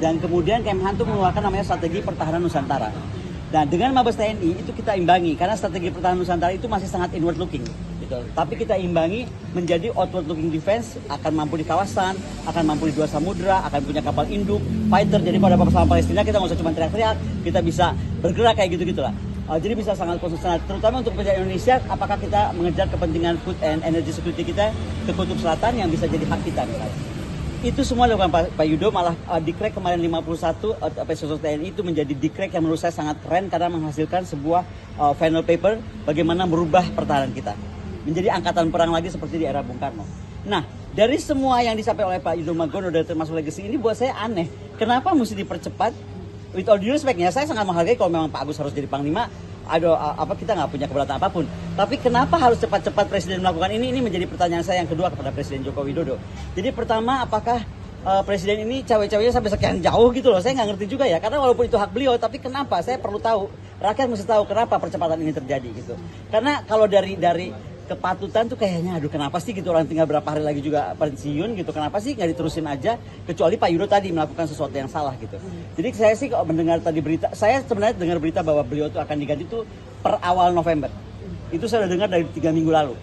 Dan kemudian Kemhan tuh mengeluarkan namanya strategi pertahanan Nusantara. Nah, dengan Mabes TNI itu kita imbangi karena strategi pertahanan Nusantara itu masih sangat inward looking gitu. Tapi kita imbangi menjadi outward looking defense, akan mampu di kawasan, akan mampu di dua samudra, akan punya kapal induk, fighter. Jadi kalau ada apa-apa sama Palestina kita nggak usah cuma teriak-teriak, kita bisa bergerak kayak gitu-gitu lah. Jadi bisa sangat konsisten, terutama untuk pekerjaan Indonesia, apakah kita mengejar kepentingan food and energy security kita ke Kutub Selatan yang bisa jadi hak kita misalnya. Itu semua dilakukan Pak Yudo, malah Dikrek kemarin 51 Pesosok TNI itu menjadi Dikrek yang menurut saya sangat keren karena menghasilkan sebuah final paper bagaimana merubah pertahanan kita menjadi angkatan perang lagi seperti di era Bung Karno. Nah, dari semua yang disampaikan oleh Pak Yudo Margono dan termasuk legacy ini buat saya aneh. Kenapa mesti dipercepat? With all due respect, saya sangat menghargai kalau memang Pak Agus harus jadi Panglima. Kita nggak punya keberatan apapun. Tapi kenapa harus cepat-cepat Presiden melakukan ini? Ini menjadi pertanyaan saya yang kedua kepada Presiden Joko Widodo. Jadi pertama, apakah Presiden ini cawe-cawenya sampai sekian jauh gitu loh? Saya nggak ngerti juga ya. Karena walaupun itu hak beliau, tapi kenapa? Saya perlu tahu. Rakyat mesti tahu kenapa percepatan ini terjadi gitu. Karena kalau dari kepatutan tuh kayaknya kenapa sih gitu, orang tinggal berapa hari lagi juga pensiun gitu, kenapa sih nggak diterusin aja, kecuali Pak Yudo tadi melakukan sesuatu yang salah gitu. Jadi saya sih kalau mendengar tadi berita, saya sebenarnya dengar berita bahwa beliau tuh akan diganti tuh per awal November. Itu saya udah dengar dari 3 minggu lalu.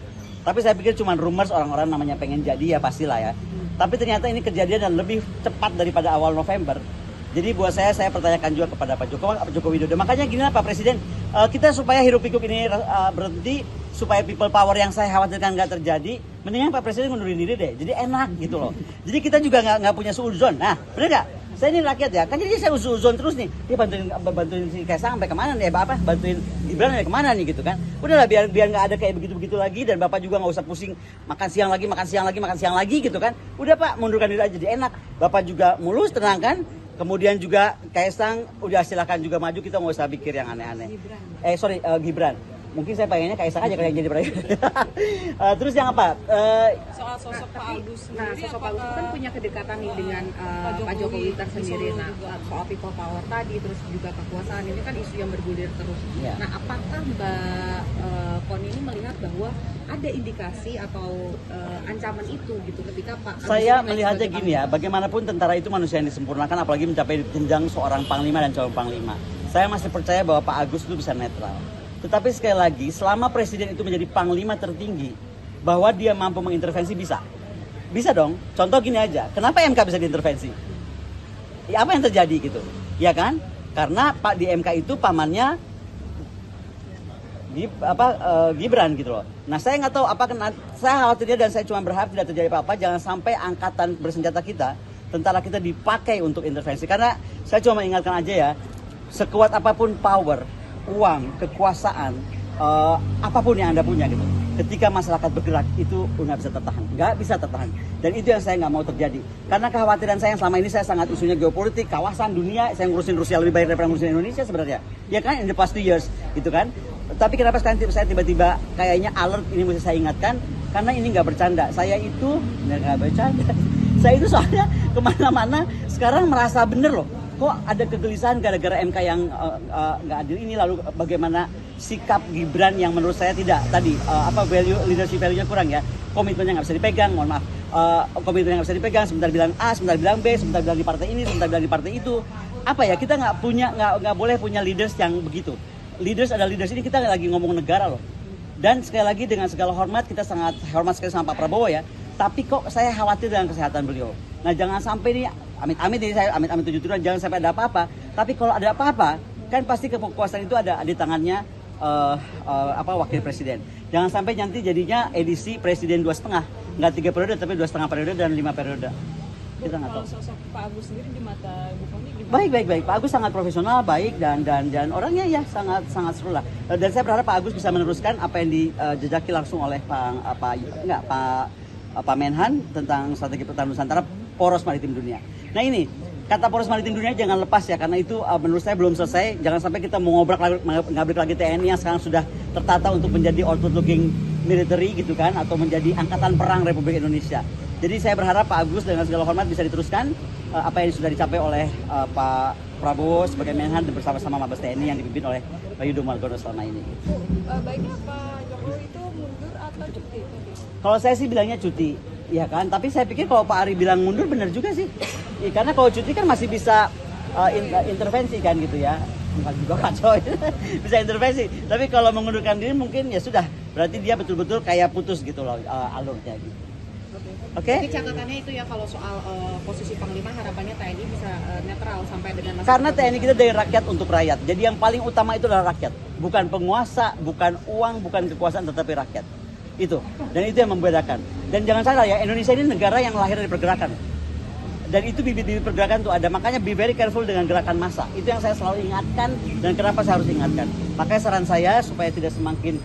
Tapi saya pikir cuma rumors, orang-orang namanya pengen jadi ya pastilah ya. Tapi ternyata ini kejadian dan lebih cepat daripada awal November. Jadi buat saya pertanyakan juga kepada Pak Joko Widodo. Makanya gini lah Pak Presiden, kita supaya hiruk pikuk ini berhenti, supaya people power yang saya khawatirkan nggak terjadi, mendingan Pak Presiden ngundurin diri deh. Jadi enak gitu loh. Jadi kita juga nggak punya suuzon. Nah, bener nggak? Saya ini rakyat ya, kan jadi saya suuzon terus nih. Dia bantuin si Kaisang sampai kemana nih? Bantuin Gibran sampai kemana nih gitu kan? Udahlah biar nggak ada kayak begitu lagi, dan Bapak juga nggak usah pusing makan siang lagi gitu kan? Udah Pak, mundurkan diri aja, jadi enak. Bapak juga mulus, tenang kan? Kemudian juga Kaisang udah silakan juga maju, kita nggak usah pikir yang aneh-aneh. Gibran. Mungkin saya pengennya Kaisang aja kalau yang jadi presiden. Terus yang apa? Soal sosok Pak Agus sendiri. Nah, sosok Pak Agus kan punya kedekatan nih dengan Pak Jokowi tersendiri. Nah, soal people power tadi, terus juga kekuasaan, ini kan isu yang bergulir terus. Ya. Nah, apakah Mbak Koni ini melihat bahwa ada indikasi atau ancaman itu gitu ketika Pak Agus Saya melihatnya gini ya, bagaimanapun tentara itu manusia yang disempurnakan, apalagi mencapai jenjang seorang panglima dan calon panglima. Saya masih percaya bahwa Pak Agus itu bisa netral. Tetapi sekali lagi, selama presiden itu menjadi panglima tertinggi, bahwa dia mampu mengintervensi bisa. Bisa dong. Contoh gini aja, kenapa MK bisa diintervensi? Ya, apa yang terjadi gitu? Ya kan? Karena Pak di MK itu pamannya Gibran gitu loh. Nah, saya nggak tahu saya khawatirnya dan saya cuma berharap tidak terjadi apa-apa, jangan sampai angkatan bersenjata kita, tentara kita dipakai untuk intervensi. Karena saya cuma mengingatkan aja ya, sekuat apapun power, uang, kekuasaan, apapun yang Anda punya gitu, ketika masyarakat bergerak itu nggak bisa tertahan. Dan itu yang saya nggak mau terjadi. Karena kekhawatiran saya yang selama ini saya sangat isunya geopolitik, kawasan, dunia, saya ngurusin Rusia lebih baik daripada ngurusin Indonesia sebenarnya. Ya kan, in the past 2 years gitu kan. Tapi kenapa sekarang saya tiba-tiba kayaknya alert, ini mesti saya ingatkan, karena ini nggak bercanda. Saya itu nggak bercanda. Saya itu soalnya kemana-mana sekarang merasa bener loh. Kok ada kegelisahan gara-gara MK yang nggak adil ini, lalu bagaimana sikap Gibran yang menurut saya tidak tadi leadership value-nya kurang ya, komitmennya nggak bisa dipegang, mohon maaf, komitmennya nggak bisa dipegang, sebentar bilang A, sebentar bilang B, sebentar bilang di partai ini, sebentar bilang di partai itu. Apa ya, kita nggak boleh punya leaders yang begitu. Leaders ada leaders, ini kita lagi ngomong negara loh. Dan sekali lagi dengan segala hormat, kita sangat hormat sekali sama Pak Prabowo ya, tapi kok saya khawatir dengan kesehatan beliau. Nah, jangan sampai nih amit-amit ini, saya amit-amit 7 tahun, jangan sampai ada apa-apa. Tapi kalau ada apa-apa, kan pasti kekuasaan itu ada di tangannya wakil presiden. Jangan sampai nanti jadinya edisi presiden 2,5, nggak 3 periode tapi 2,5 periode dan 5 periode. Kita nggak tahu. Kalau sosok Pak Agus sendiri di mata Bu Koni gimana? Baik. Pak Agus sangat profesional, baik dan orangnya ya sangat seru lah. Dan saya berharap Pak Agus bisa meneruskan apa yang dijejaki langsung oleh Pak Menhan tentang strategi pertahanan Nusantara, poros maritim dunia. Nah ini, kata poros maritim dunia jangan lepas ya, karena itu menurut saya belum selesai. Jangan sampai kita ngabrik lagi TNI yang sekarang sudah tertata untuk menjadi outward looking military gitu kan, atau menjadi angkatan perang Republik Indonesia. Jadi saya berharap Pak Agus dengan segala hormat bisa diteruskan apa yang sudah dicapai oleh Pak Prabowo sebagai Menhan bersama-sama Mabes TNI yang dipimpin oleh Pak Yudo Margono selama ini. Baiknya Pak Jokowi itu mundur atau cuti? Kalau saya sih bilangnya cuti. Iya kan, tapi saya pikir kalau Pak Ari bilang mundur benar juga sih. Karena kalau cuti kan masih bisa intervensi kan gitu ya. Bukan juga kacau, bisa intervensi. Tapi kalau mengundurkan diri mungkin ya sudah, berarti dia betul-betul kayak putus gitu loh alurnya gitu. Oke? Jadi catatannya itu ya kalau soal posisi Panglima harapannya TNI bisa netral sampai dengan masa Karena TNI kita dari rakyat untuk rakyat. Jadi yang paling utama itu adalah rakyat. Bukan penguasa, bukan uang, bukan kekuasaan, tetapi rakyat. Itu. Dan itu yang membedakan. Dan jangan salah ya, Indonesia ini negara yang lahir dari pergerakan. Dan itu bibit-bibit pergerakan tuh ada. Makanya be very careful dengan gerakan massa. Itu yang saya selalu ingatkan dan kenapa saya harus ingatkan. Makanya saran saya supaya tidak semakin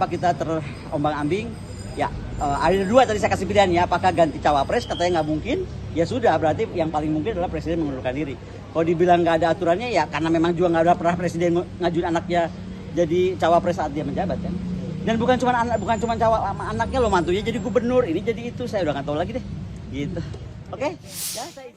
kita terombang-ambing. Ya, ada dua tadi saya kasih pilihan ya. Apakah ganti cawapres? Katanya nggak mungkin. Ya sudah, berarti yang paling mungkin adalah presiden mengundurkan diri. Kalau dibilang nggak ada aturannya ya karena memang juga nggak ada pernah presiden ngajuin anaknya jadi cawapres saat dia menjabat kan. Dan bukan cuma anaknya loh, mantunya jadi gubernur, ini jadi itu, saya udah nggak tahu lagi deh. Gitu. Oke? Ya, saya